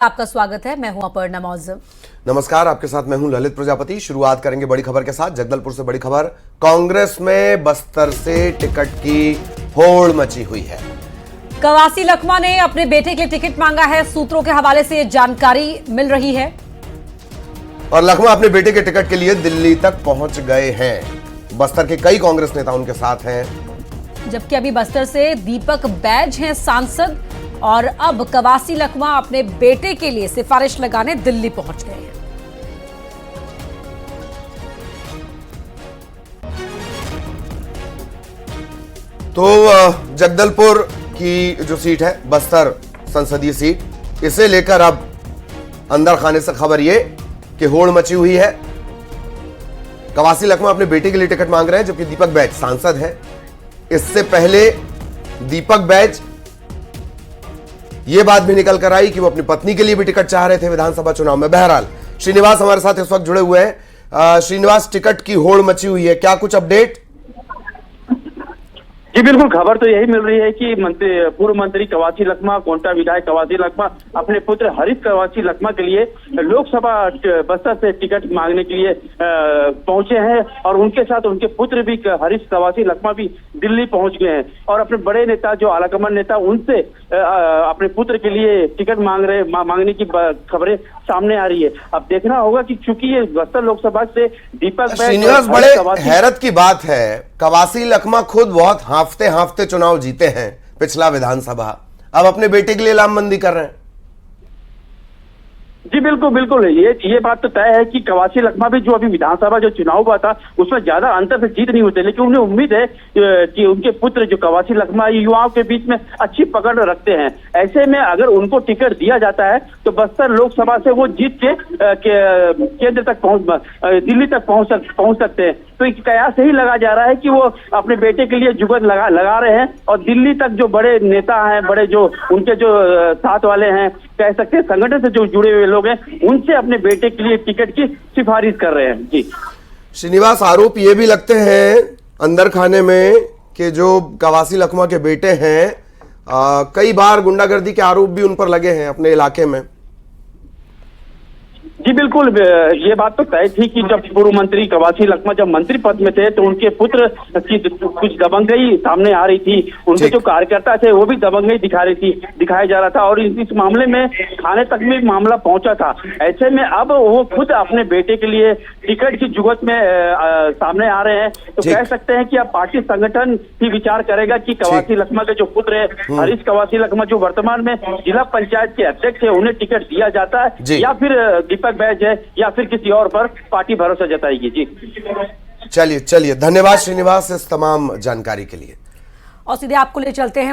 आपका स्वागत है। मैं हूं अपर्णा मौजम। नमस्कार, आपके साथ मैं हूं ललित प्रजापति। शुरुआत करेंगे बड़ी खबर के साथ। जगदलपुर से बड़ी खबर। कांग्रेस में बस्तर से टिकट की होड़ मची हुई है। कवासी लखमा ने अपने बेटे के लिए टिकट मांगा है। सूत्रों के हवाले से जानकारी मिल रही है और लखमा अपने बेटे के टिकट के लिए दिल्ली तक पहुंच गए हैं। बस्तर के कई कांग्रेस नेता उनके साथ हैं, जबकि अभी बस्तर से दीपक बैज हैं सांसद, और अब कवासी लखमा अपने बेटे के लिए सिफारिश लगाने दिल्ली पहुंच गए हैं। तो जगदलपुर की जो सीट है, बस्तर संसदीय सीट, इसे लेकर अब अंदर खाने से खबर यह कि होड़ मची हुई है। कवासी लखमा अपने बेटे के लिए टिकट मांग रहे हैं, जबकि दीपक बैज सांसद है। इससे पहले दीपक बैज ये बात भी निकल कर आई कि वो अपनी पत्नी के लिए भी टिकट चाह रहे थे विधानसभा चुनाव में। बहरहाल श्रीनिवास हमारे साथ इस वक्त जुड़े हुए हैं। श्रीनिवास, टिकट की होड़ मची हुई है, क्या कुछ अपडेट? जी बिल्कुल, खबर तो यही मिल रही है कि पूर्व मंत्री कवासी लखमा, कोंटा विधायक कवासी लखमा अपने पुत्र हरीश कवासी लखमा के लिए लोकसभा बस्तर से टिकट मांगने के लिए पहुंचे हैं, और उनके साथ उनके पुत्र भी हरीश कवासी लखमा भी दिल्ली पहुंच गए हैं और अपने बड़े नेता जो आलाकमान नेता उनसे अपने पुत्र के लिए टिकट मांगने की खबरें सामने आ रही है। अब देखना होगा कि चूंकि ये बस्तर लोकसभा से दीपक श्रीनिवास, बड़े हैरत की बात है, कवासी लखमा खुद बहुत हांफते हांफते चुनाव जीते हैं पिछला विधानसभा, अब अपने बेटे के लिए लामबंदी कर रहे हैं। जी बिल्कुल बिल्कुल, ये बात तो तय है कि कवासी लखमा भी जो अभी विधानसभा जो चुनाव हुआ था उसमें ज्यादा अंतर से जीत नहीं होते, लेकिन उन्हें उम्मीद है कि उनके पुत्र जो कवासी लखमा युवाओं के बीच में अच्छी पकड़ रखते हैं। ऐसे में अगर उनको टिकट दिया जाता है तो बस्तर लोकसभा से वो जीत के केंद्र तक दिल्ली तक पहुंच सकते हैं। तो एक कयास यही लगा जा रहा है कि वो अपने बेटे के लिए जुगत लगा रहे हैं, और दिल्ली तक जो बड़े नेता हैं, बड़े जो उनके जो साथ वाले हैं, कह सकते हैं संगठन से जो जुड़े हुए लोग हैं, उनसे अपने बेटे के लिए टिकट की सिफारिश कर रहे हैं। जी श्रीनिवास, आरोप ये भी लगते हैं अंदर खाने में कि जो कवासी लखमा के बेटे हैं, कई बार गुंडागर्दी के आरोप भी उन पर लगे हैं अपने इलाके में। जी बिल्कुल, ये बात तो तय थी कि जब पूर्व मंत्री कवासी लखमा जब मंत्री पद में थे तो उनके पुत्र की कुछ दबंगई सामने आ रही थी। उनके जो कार्यकर्ता थे वो भी दबंगई दिखाया जा रहा था, और इस मामले में थाने तक में मामला पहुंचा था। ऐसे में अब वो खुद अपने बेटे के लिए टिकट की जुगत में सामने आ रहे हैं। तो कह सकते हैं कि अब पार्टी संगठन ही विचार करेगा कि कवासी लखमा के जो पुत्र है हरीश कवासी लखमा, जो वर्तमान में जिला पंचायत के अध्यक्ष है, उन्हें टिकट दिया जाता है या फिर दीपक बैज है या फिर किसी और पर पार्टी भरोसा जताएगी। जी चलिए, धन्यवाद श्रीनिवास इस तमाम जानकारी के लिए। और सीधे आपको ले चलते हैं